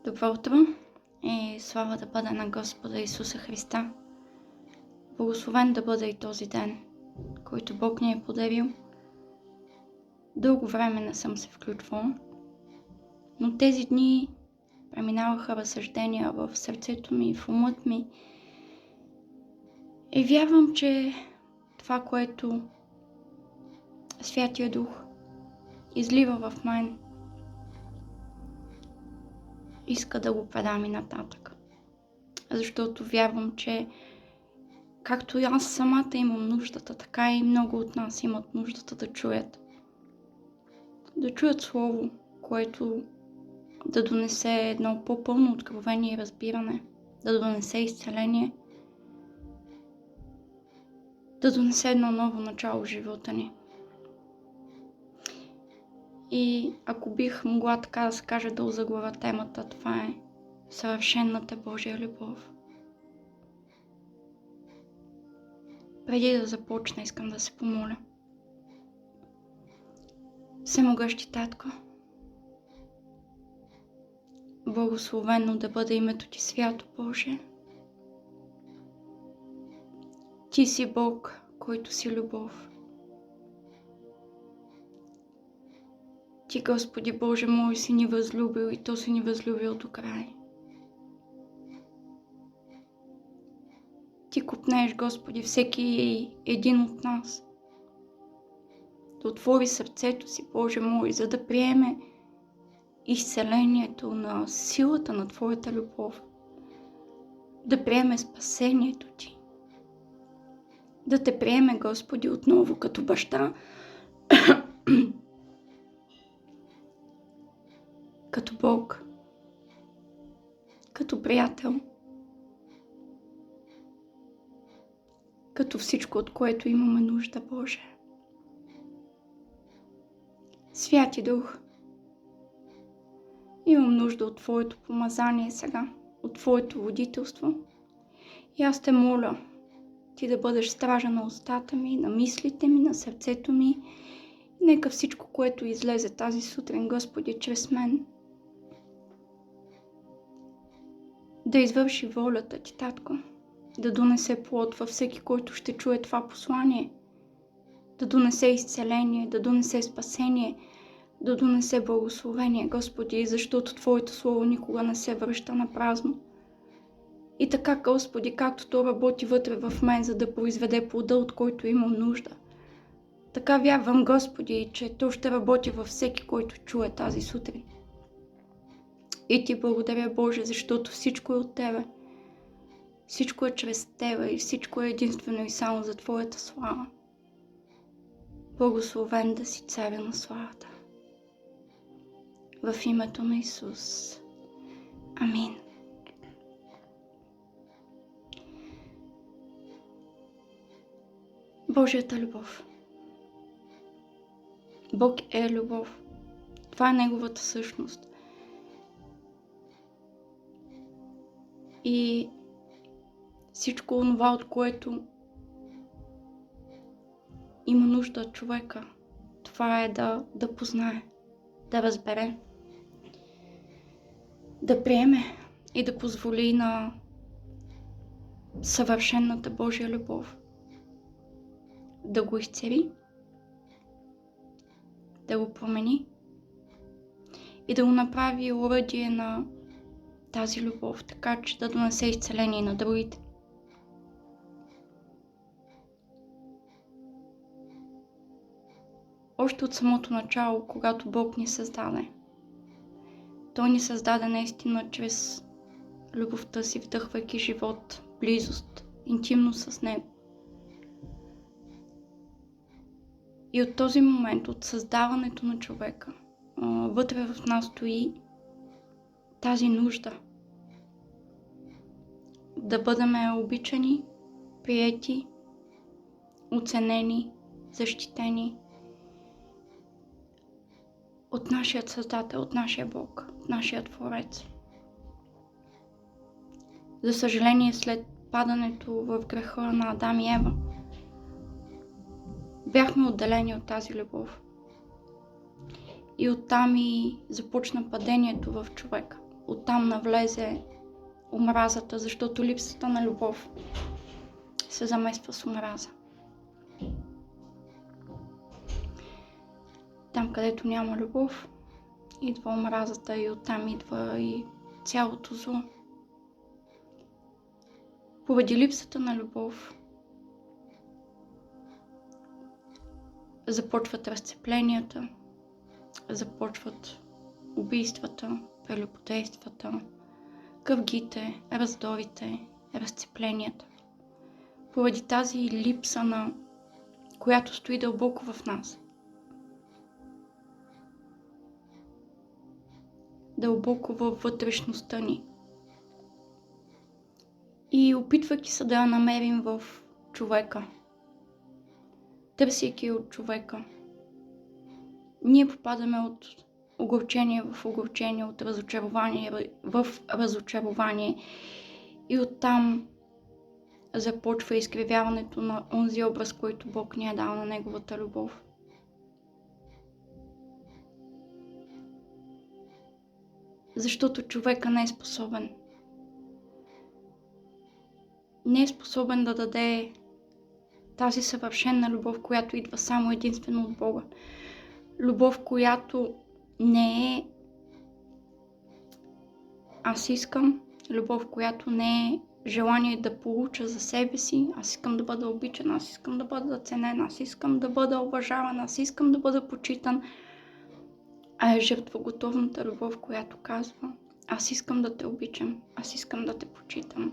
Добро утро и слава да бъде на Господа Исуса Христа. Благословен да бъде и този ден, който Бог ни е подарил. Дълго време не съм се включвала, но тези дни преминаваха разсъждения в сърцето ми, в умът ми. И вярвам, че това, което Святия Дух излива в мен, иска да го предам и нататък. Защото вярвам, че както и аз самата имам нуждата, така и много от нас имат нуждата да чуят. Да чуят Слово, което да донесе едно по-пълно откровение и разбиране, да донесе изцеление, да донесе едно ново начало в живота ни. И ако бих могла така да се каже да озаглавя темата, това е съвършената Божия любов. Преди да започна, искам да се помоля. Всемогъщи Татко, благословено да бъде името Ти, свято Боже. Ти си Бог, който си любов. Ти, Господи Боже мой, си ни възлюбил и то си ни възлюбил до край. Ти копнееш, Господи, всеки един от нас да отвори сърцето си, Боже мой, за да приеме изцелението на силата на Твоята любов, да приеме спасението Ти, да Те приеме, Господи, отново като баща, като Бог, като приятел, като всичко, от което имаме нужда, Боже. Святи Дух, имам нужда от Твоето помазание сега, от Твоето водителство. И аз Те моля, Ти да бъдеш стража на устата ми, на мислите ми, на сърцето ми. И нека всичко, което излезе тази сутрин, Господи, чрез мен, да извърши волята Ти, Татко, да донесе плод във всеки, който ще чуе това послание, да донесе изцеление, да донесе спасение, да донесе благословение, Господи, защото Твоето Слово никога не се връща на празно. И така, Господи, както То работи вътре в мен, за да произведе плода, от който имам нужда, така вярвам, Господи, че То ще работи във всеки, който чуе тази сутрин. И Ти благодаря, Боже, защото всичко е от Тебе. Всичко е чрез Тебе и всичко е единствено и само за Твоята слава. Благословен да си, Царя на славата. В името на Исус. Амин. Божията любов. Бог е любов. Това е Неговата същност. И всичко онова, от което има нужда човека, това е да познае, да разбере, да приеме и да позволи на съвършената Божия любов да го изцели, да го промени и да го направи оръдие на тази любов, така че да донесе изцеление на другите. Още от самото начало, когато Бог ни създаде, Той ни създаде наистина чрез любовта си, вдъхвайки живот, близост, интимност с Него. И от този момент, от създаването на човека, вътре в нас стои тази нужда да бъдем обичани, приети, оценени, защитени от нашия Създател, от нашия Бог, от нашия Творец. За съжаление, след падането в греха на Адам и Ева, бяхме отделени от тази любов. И оттам и започна падението в човека. оттам навлезе омразата, защото липсата на любов се замества с омраза. Там, където няма любов, идва омразата и оттам идва и цялото зло. Поради липсата на любов започват разцепленията, започват убийствата, прелюбодействата, къвгите, раздорите, разцепленията. Поради тази липса на която стои дълбоко в нас. Дълбоко във вътрешността ни. И опитвайки се да я намерим в човека, търсейки от човека, ние попадаме от огорчение в огорчение, от разочарование в разочарование и оттам започва изкривяването на онзи образ, който Бог ни е дал на Неговата любов. Защото човека не е способен. Не е способен да даде тази съвършена любов, която идва само единствено от Бога. Любов, която не е аз искам, любов, която не е желание да получа за себе си, аз искам да бъда обичан, аз искам да бъда ценен, аз искам да бъда уважаван, аз искам да бъда почитан, а е жертвоготовната любов, която казва: аз искам да те обичам, аз искам да те почитам,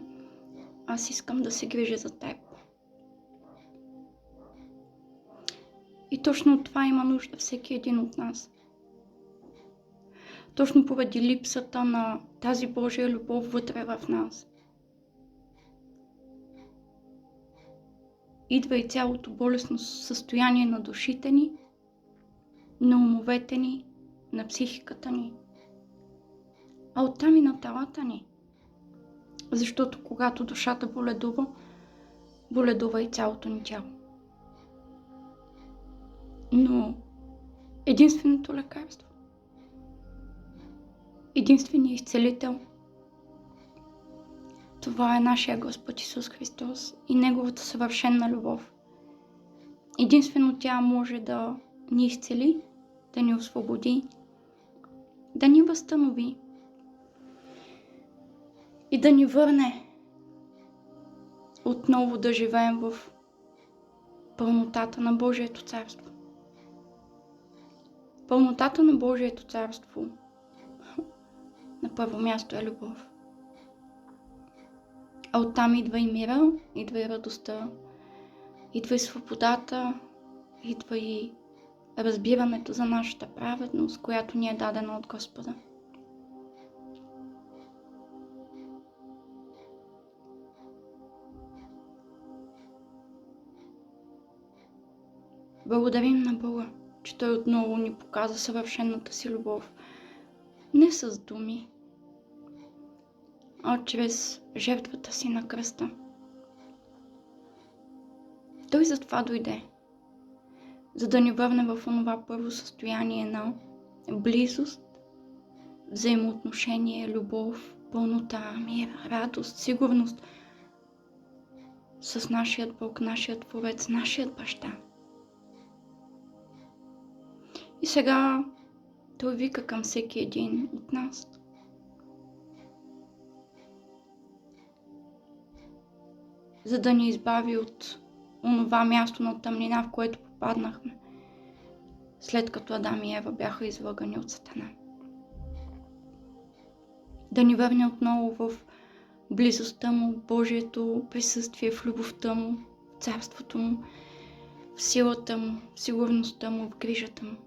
аз искам да се грижа за теб. И точно от това има нужда всеки един от нас. Точно поради липсата на тази Божия любов вътре в нас идва и цялото болестно състояние на душите ни, на умовете ни, на психиката ни, а оттам и на телата ни. Защото когато душата боледува, боледува и цялото ни тяло. Но единственото лекарство, единственият изцелител, това е нашия Господ Исус Христос и Неговата съвършена любов. Единствено тя може да ни изцели, да ни освободи, да ни възстанови и да ни върне отново да живеем в пълнотата на Божието царство. Пълнотата на Божието царство на първо място е любов. А оттам идва и мира, идва и радостта, идва и свободата, идва и разбирането за нашата праведност, която ни е дадена от Господа. Благодарим на Бога, че Той отново ни показа съвършената си любов. Не с думи, а чрез жертвата си на кръста. Той затова дойде, за да ни върне в онова първо състояние на близост, взаимоотношение, любов, пълнота, мир, радост, сигурност с нашият Бог, нашият Творец, нашият Баща. И сега Той вика към всеки един от нас. За да ни избави от онова място на тъмнина, в което попаднахме, след като Адам и Ева бяха излъгани от Сатана. Да ни върне отново в близостта му, Божието присъствие, в любовта му, в царството му, в силата му, в сигурността му, в грижата му.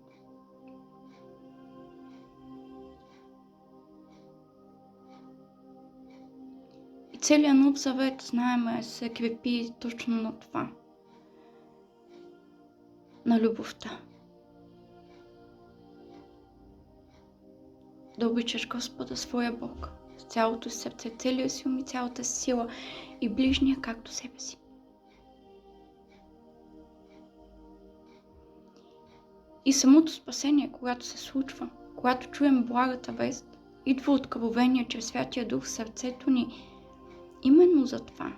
И целият Нов Завет, знаем, се крепи точно на това. На любовта. Да обичаш Господа своя Бог с цялото си сърце, целия си ум и цялата си сила и ближния както себе си. И самото спасение, когато се случва, когато чуем благата вест идва откровение чрез Святия Дух в сърцето ни именно за това.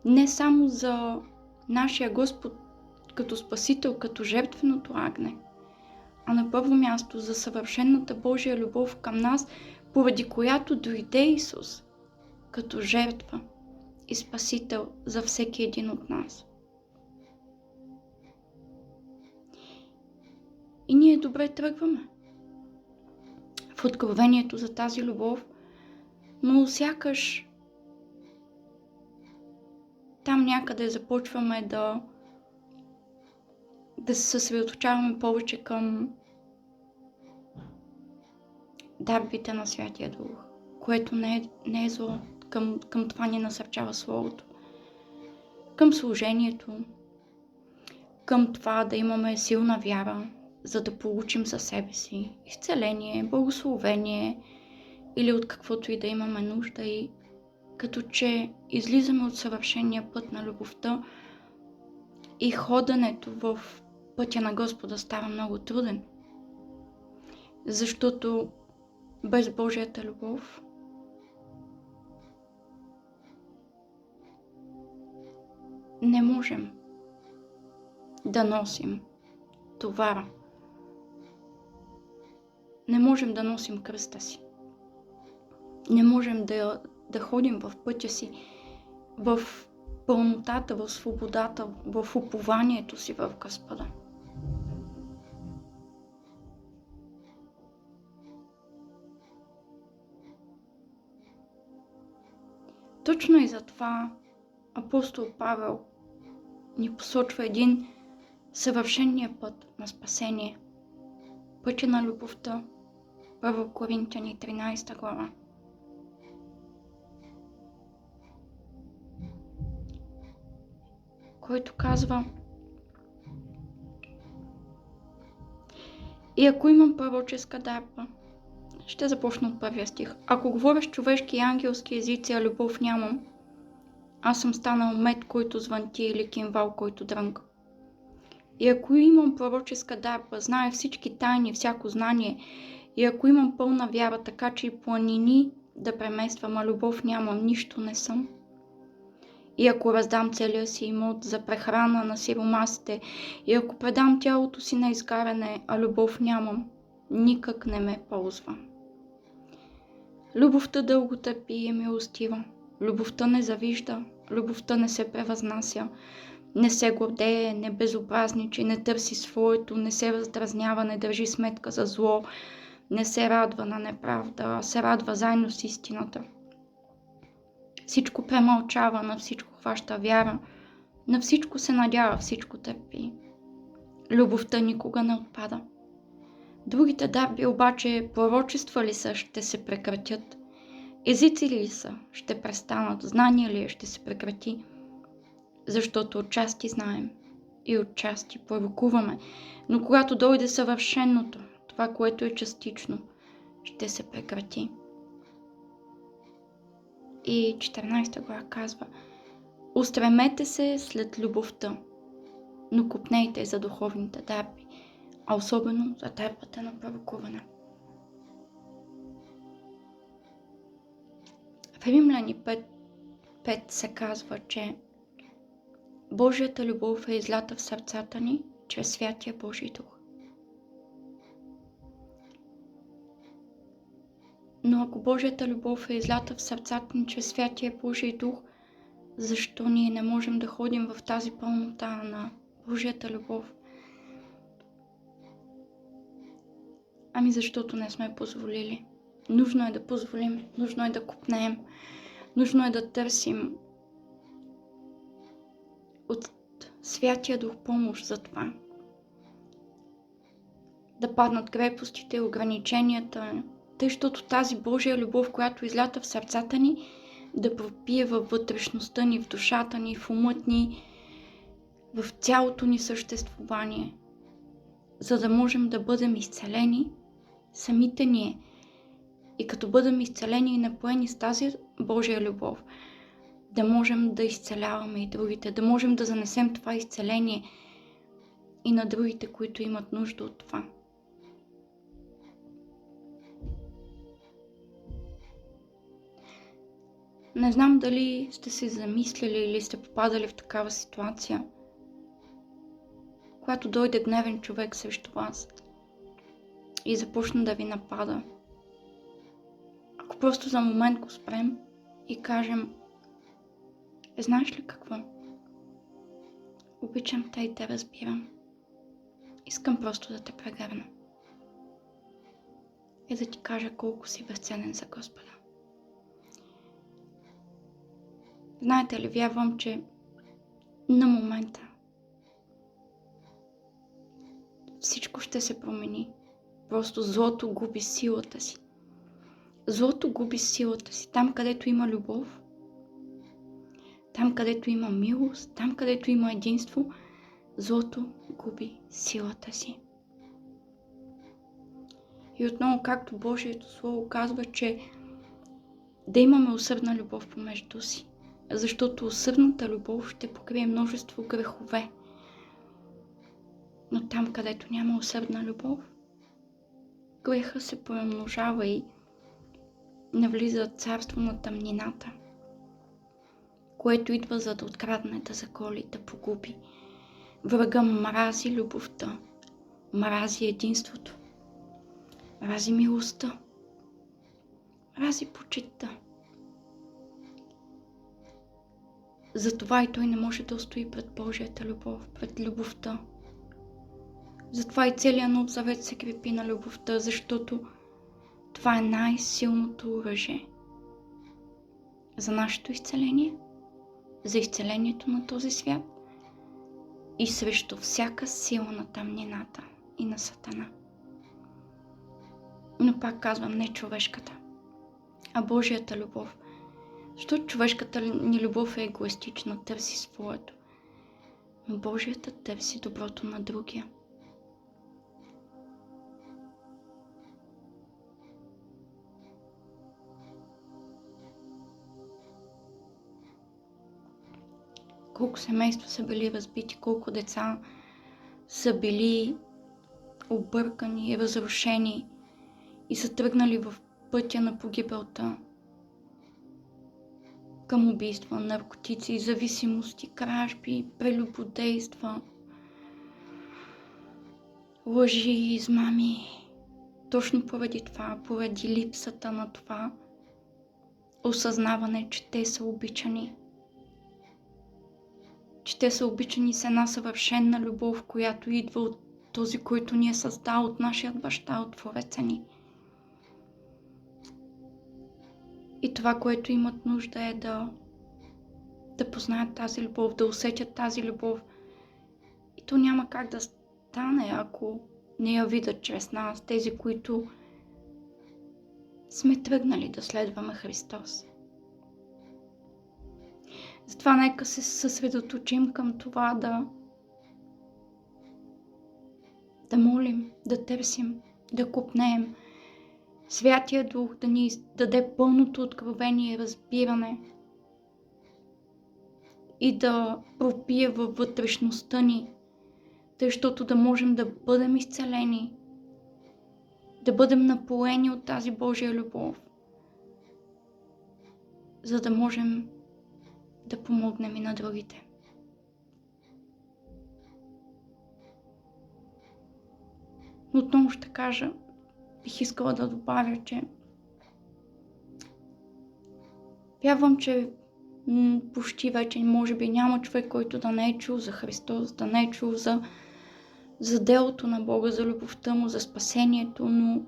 Не само за нашия Господ като Спасител, като жертвеното агне, а на първо място за съвършената Божия любов към нас, поради която дойде Исус като жертва и Спасител за всеки един от нас. И ние добре тръгваме в откровението за тази любов, но сякаш там някъде започваме да се съсредоточаваме повече към дарбите на Святия Дух, което не е зло. Към това ни насърчава Словото. Към служението, към това да имаме силна вяра, за да получим за себе си изцеление, благословение или от каквото и да имаме нужда, и като че излизаме от съвършения път на любовта и ходенето в пътя на Господа става много труден. Защото без Божията любов не можем да носим товара. Не можем да носим кръста си. Не можем да ходим в пътя си в пълнотата, в свободата, в упованието си в Господа. Точно и за това апостол Павел ни посочва един съвършения път на спасение. Пътя на любовта. 1 Коринтяни 13 глава. Който казва: и ако имам пророческа дарба, ще започна от първия стих. Ако говоря с човешки и ангелски езици, а любов нямам, аз съм станал мед, който звънти, или кимвал, който дрънка. И ако имам пророческа дарба, знае всички тайни, всяко знание, и ако имам пълна вяра, така че и планини да премествам, а любов нямам, нищо не съм. И ако раздам целия си имот за прехрана на сиромасите, и ако предам тялото си на изгаряне, а любов нямам, никак не ме ползва. Любовта дълго търпи и е милостива. Любовта не завижда, любовта не се превъзнася, не се гордее, не безобразничи, не търси своето, не се раздразнява, не държи сметка за зло, не се радва на неправда, а се радва заедно с истината. Всичко премълчава, на всичко хваща вяра, на всичко се надява, всичко търпи. Любовта никога не отпада. Другите дарби обаче пророчества ли са, ще се прекратят. Езици ли са, ще престанат. Знание ли ще се прекрати. Защото отчасти знаем и отчасти пророкуваме. Но когато дойде съвършеното, това, което е частично, ще се прекрати. И 14 глава казва: устремете се след любовта, но копнейте за духовните дарби, а особено за дарбата на пророкуване. В Римляни 5 се казва, че Божията любов е излята в сърцата ни чрез Святия Божий Дух. Но ако Божията любов е излята в сърцата ни чрез Святия Божий Дух, защо ние не можем да ходим в тази пълнота на Божията любов? Ами защото не сме позволили. Нужно е да позволим, нужно е да копнеем, нужно е да търсим от Святия Дух помощ за това. Да паднат крепостите, ограниченията, тъй, защото тази Божия любов, която излята в сърцата ни, да пропие във вътрешността ни, в душата ни, в умът ни, в цялото ни съществувание, за да можем да бъдем изцелени самите ние. И като бъдем изцелени и напоени с тази Божия любов, да можем да изцеляваме и другите, да можем да занесем това изцеление и на другите, които имат нужда от това. Не знам дали сте се замислили или сте попадали в такава ситуация, когато дойде гневен човек срещу вас и започне да ви напада. Ако просто за момент го спрем и кажем: знаеш ли какво? Обичам те и те разбирам. Искам просто да те прегърна и да ти кажа колко си безценен за Господа. Знаете ли, вярвам, че на момента всичко ще се промени. Просто злото губи силата си. Злото губи силата си. Там, където има любов, там, където има милост, там, където има единство, злото губи силата си. И отново, както Божието Слово казва, че да имаме усърдна любов помежду си. Защото усърдната любов ще покрие множество грехове. Но там, където няма усърдна любов, греха се премножава и навлиза царство на тъмнината, което идва за да открадне, да заколи, да погуби. Врага мрази любовта, мрази единството, мрази милостта, мрази почитта. Затова и той не може да устои пред Божията любов, пред любовта. Затова и целият Нов Завет се крепи на любовта, защото това е най-силното оръжие за нашето изцеление, за изцелението на този свят и срещу всяка сила на тъмнината и на Сатана. Но пак казвам, не човешката, а Божията любов. Защото човешката ни любов е егоистична, търси своето, но Божията търси доброто на другия. Колко семейства са били разбити, колко деца са били объркани, разрушени и са тръгнали в пътя на погибелта към убийства, наркотици, зависимости, кражби, прелюбодейства, лъжи, измами. Точно поради това, поради липсата на това осъзнаване, че те са обичани. Че те са обичани с една съвършена любов, която идва от този, който ни е създал, от нашият баща, от Твореца ни. И това, което имат нужда е да познаят тази любов, да усетят тази любов. И то няма как да стане, ако не я видят чрез нас, тези, които сме тръгнали да следваме Христос. Затова нека се съсредоточим към това да молим, да търсим, да копнеем. Святия Дух да ни даде пълното откровение и разбиране и да пропие във вътрешността ни, защото да можем да бъдем изцелени, да бъдем напоени от тази Божия любов, за да можем да помогнем и на другите. Но отново ще кажа, бих искала да добавя, че вярвам, че почти вече може би няма човек, който да не е чул за Христос, да не е чул за делото на Бога, за любовта му, за спасението, но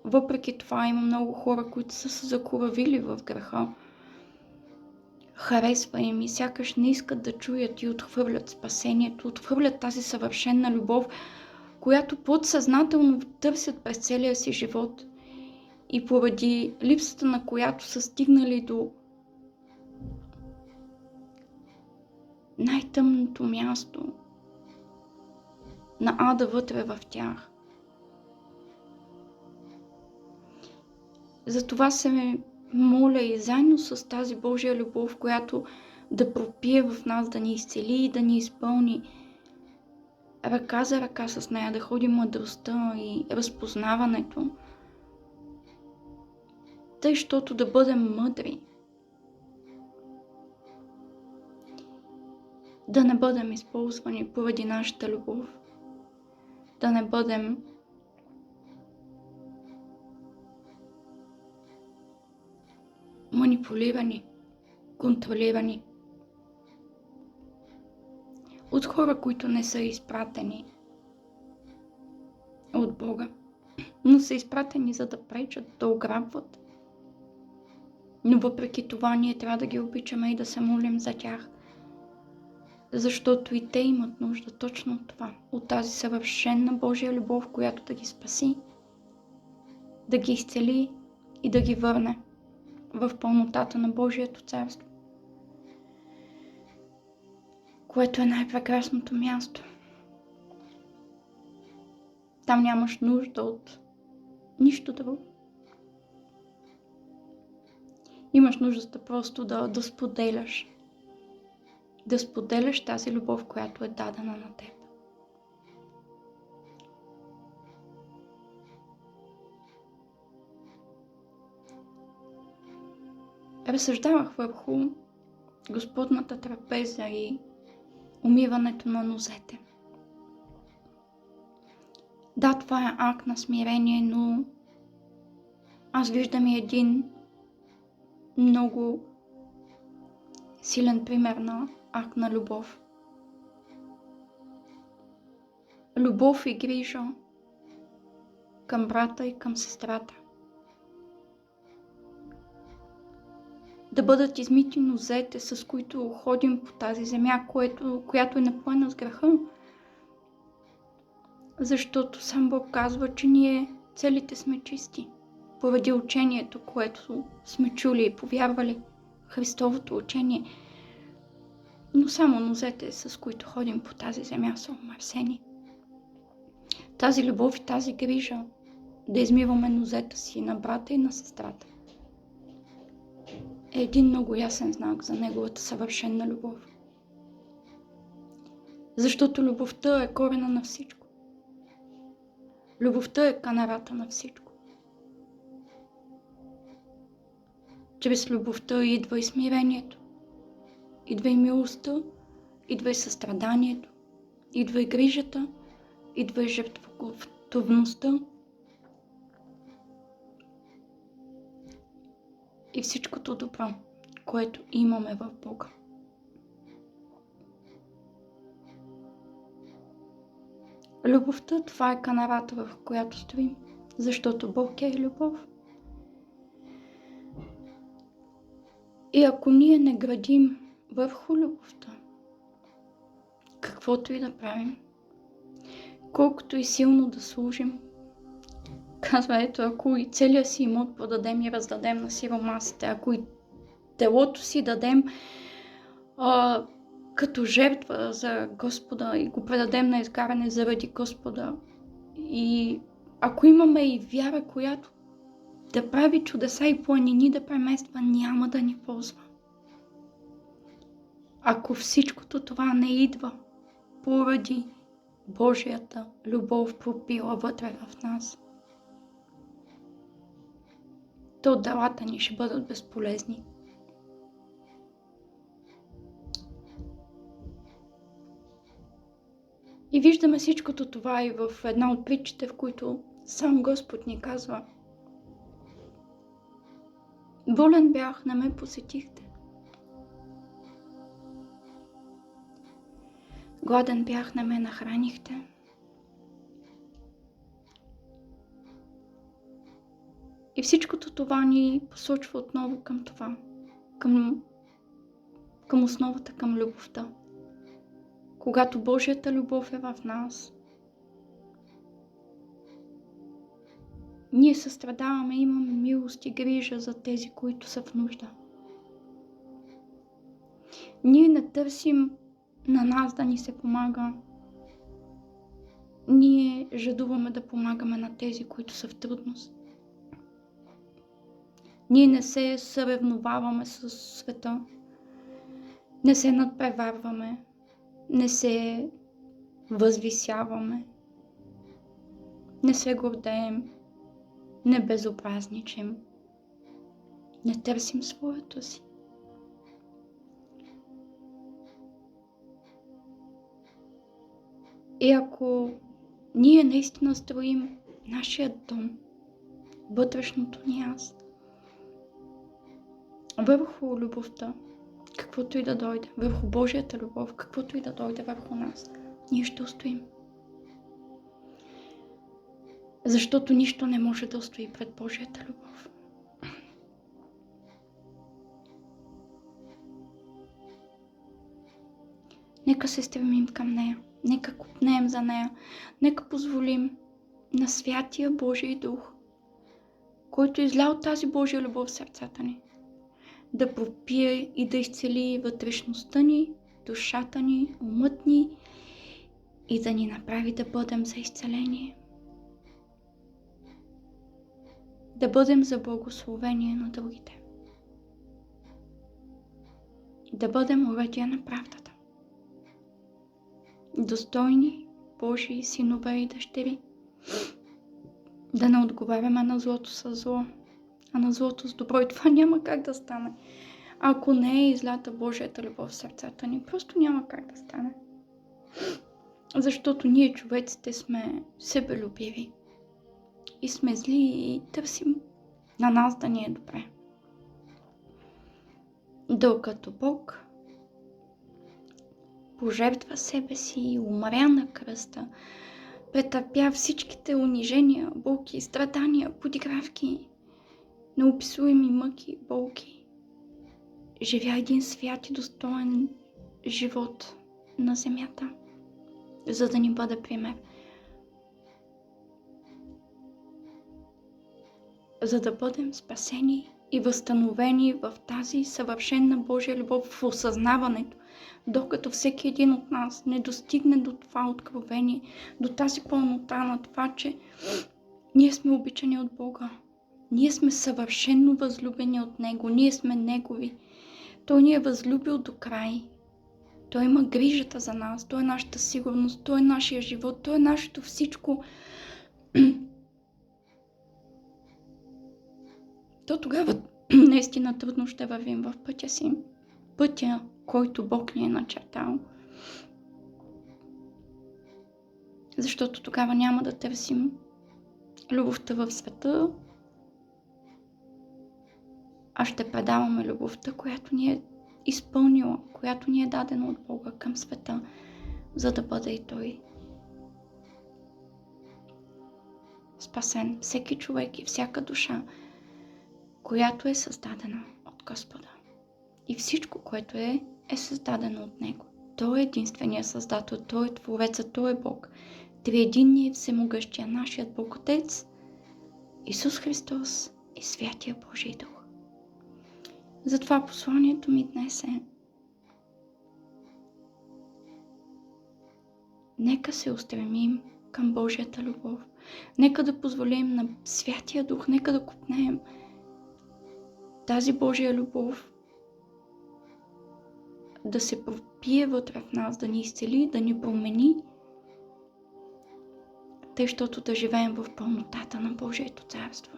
въпреки това има много хора, които са се закоравили в греха. Харесва им и сякаш не искат да чуят и отхвърлят спасението, отхвърлят тази съвършена любов, която подсъзнателно търсят през целия си живот и поради липсата на която са стигнали до най-тъмното място на ада вътре в тях. Затова се моля и заедно с тази Божия любов, която да пропие в нас, да ни изцели и да ни изпълни, ръка за ръка с нея да ходи мъдростта и разпознаването, тъй, щото да бъдем мъдри, да не бъдем използвани поради нашата любов, да не бъдем манипулирани, контролирани от хора, които не са изпратени от Бога, но са изпратени за да пречат, да ограбват. Но въпреки това ние трябва да ги обичаме и да се молим за тях, защото и те имат нужда точно от това, от тази съвършена Божия любов, която да ги спаси, да ги изцели и да ги върне в пълнотата на Божието царство, което е най-прекрасното място. Там нямаш нужда от нищо друго. Имаш нужда просто да споделяш. Да споделяш тази любов, която е дадена на теб. Разсъждавах върху Господната трапеза и умиването на нозете. Да, това е акт на смирение, но аз виждам и един много силен пример на акт на любов. Любов и грижа към брата и към сестрата. Да бъдат измити нозете, с които ходим по тази земя, която е напоена с греха. Защото сам Бог казва, че ние целите сме чисти, поради учението, което сме чули и повярвали, Христовото учение. Но само нозете, с които ходим по тази земя, са омърсени. Тази любов и тази грижа, да измиваме нозета си на брата и на сестрата, е един много ясен знак за Неговата съвършена любов. Защото любовта е корена на всичко. Любовта е канарата на всичко. Чрез любовта идва и смирението, идва и милостта, идва и състраданието, идва и грижата, идва и жертвоготовността. И всичкото добро, което имаме в Бога. Любовта, това е канарата, в която стоим, защото Бог е любов. И ако ние не градим върху любовта, каквото и да правим, колкото и силно да служим, казва, ето, ако и целия си имот продадем и раздадем на сиромасите, ако и телото си дадем като жертва за Господа и го предадем на изгаряне заради Господа, и ако имаме и вяра, която да прави чудеса и планини да премества, няма да ни ползва. Ако всичкото това не идва поради Божията любов пропила вътре в нас, то делата ни ще бъдат безполезни. И виждаме всичкото това и в една от притчите, в които сам Господ ни казва: болен бях, не ме посетихте. Гладен бях, не ме нахранихте. И всичкото това ни посочва отново към това, към основата, към любовта. Когато Божията любов е в нас, ние състрадаваме, имаме милост и грижа за тези, които са в нужда. Ние не търсим на нас да ни се помага. Ние жадуваме да помагаме на тези, които са в трудност. Ние не се съревноваваме с света, не се надпреварваме, не се възвисяваме, не се гордеем, не безобразничим, не търсим своето си. И ако ние наистина строим нашия дом, вътрешното ни аз, върху любовта, каквото и да дойде, върху Божията любов, каквото и да дойде върху нас, ние ще устоим. Защото нищо не може да устои пред Божията любов. Нека се стремим към нея, нека копнеем за нея, нека позволим на Святия Божий Дух, който излял тази Божия любов в сърцата ни, да пропие и да изцели вътрешността ни, душата ни, умът ни и да ни направи да бъдем за изцеление. Да бъдем за благословение на другите. Да бъдем оръдия на правдата. Достойни Божии синове и дъщери. Да не отговаряме на злото с зло, а на злото с добро. И това няма как да стане. Ако не е излята Божията любов в сърцата ни, просто няма как да стане. Защото ние, човеците, сме себелюбиви. И сме зли и търсим на нас да ни е добре. Докато Бог пожертва себе си и умря на кръста, претърпя всичките унижения, болки, страдания, подигравки, неописуеми мъки, болки. Живя един свят и достоен живот на земята, за да ни бъде пример. За да бъдем спасени и възстановени в тази съвършена Божия любов, в осъзнаването, докато всеки един от нас не достигне до това откровение, до тази пълнота на това, че ние сме обичани от Бога. Ние сме съвършено възлюбени от Него, ние сме Негови. Той ни е възлюбил до край. Той има грижата за нас, Той е нашата сигурност, Той е нашия живот, Той е нашето всичко. То тогава наистина трудно ще вървим в пътя си. Пътя, който Бог ни е начертал. Защото тогава няма да търсим любовта в света, а ще предаваме любовта, която ни е изпълнила, която ни е дадена от Бога към света, за да бъде и Той спасен. Всеки човек и всяка душа, която е създадена от Господа. И всичко, което е създадено от Него. Той е единственият Създател, Той е Творецът, Той е Бог. Триединният всемогъщия, нашият Бог Отец, Исус Христос и Святия Божий Дух. Затова посланието ми днес е: нека се устремим към Божията любов. Нека да позволим на Святия Дух, нека да копнеем тази Божия любов да се пропие вътре в нас, да ни изцели, да ни промени, тъй, щото да живеем в пълнотата на Божието царство,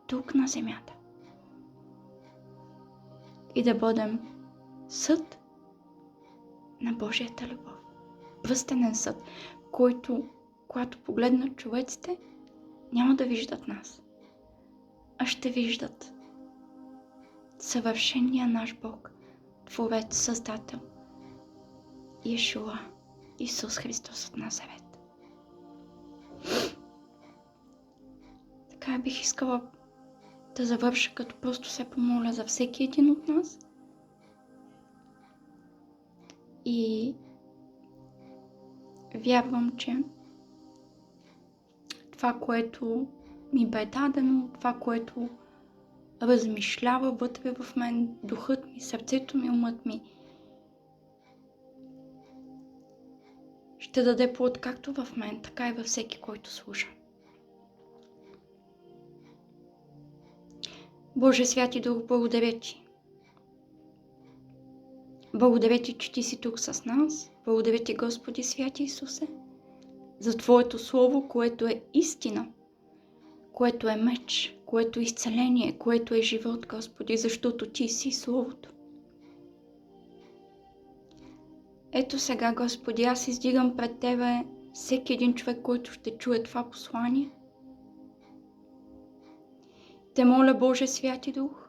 тук на земята. И да бъдем съд на Божията любов. Пръстенен съд, който, когато погледнат човеците, няма да виждат нас, а ще виждат съвършения наш Бог, Творец, Създател, Йешуа, Исус Христос от Назарет. Така бих искала да завърша, като просто се помоля за всеки един от нас и вярвам, че това, което ми бе дадено, това, което размишлява вътре в мен, духът ми, сърцето ми, умът ми, ще даде плод както в мен, така и във всеки, който слуша. Боже, Святи Дух, благодаря Ти. Благодаря Ти, че Ти си тук с нас. Благодаря Ти, Господи, Святи Исусе, за Твоето Слово, което е истина, което е меч, което е изцеление, което е живот, Господи, защото Ти си Словото. Ето сега, Господи, аз издигам пред Тебе всеки един човек, който ще чуе това послание. Те моля, Боже Святи Дух,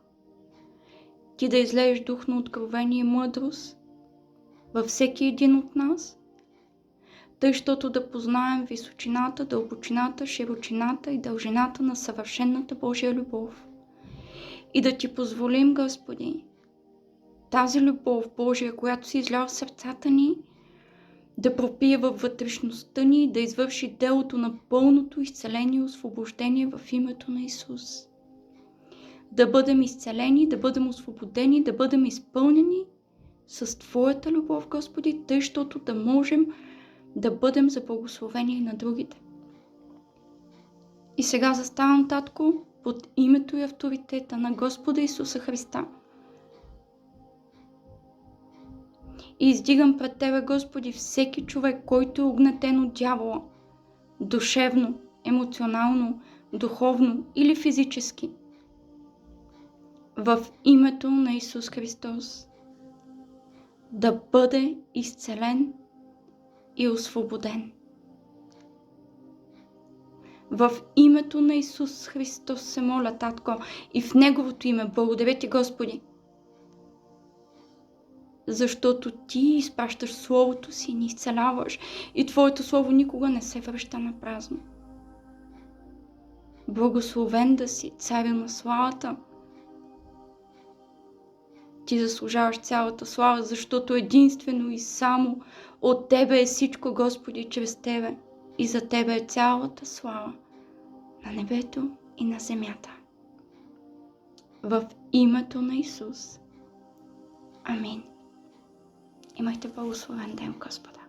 Ти да излееш дух на откровение и мъдрост във всеки един от нас, тъй, щото да познаем височината, дълбочината, широчината и дължината на съвършената Божия любов. И да Ти позволим, Господи, тази любов Божия, която си излял в сърцата ни, да пропие във вътрешността ни, да извърши делото на пълното изцеление и освобождение в името на Исус. Да бъдем изцелени, да бъдем освободени, да бъдем изпълнени с Твоята любов, Господи, тъй, щото да можем да бъдем за благословение на другите. И сега заставам, Татко, под името и авторитета на Господа Исуса Христа. И издигам пред Тебе, Господи, всеки човек, който е огнетен от дявола, душевно, емоционално, духовно или физически. В името на Исус Христос да бъде изцелен и освободен. В името на Исус Христос се моля, Татко, и в Неговото име благодаря Ти, Господи, защото Ти изпращаш Словото Си и ни изцеляваш и Твоето Слово никога не се връща на празно. Благословен да си, Царю на славата. Ти заслужаваш цялата слава, защото единствено и само от Тебе е всичко, Господи, чрез Тебе. И за Тебе е цялата слава на небето и на земята. В името на Исус. Амин. Имайте благословен ден, Господа.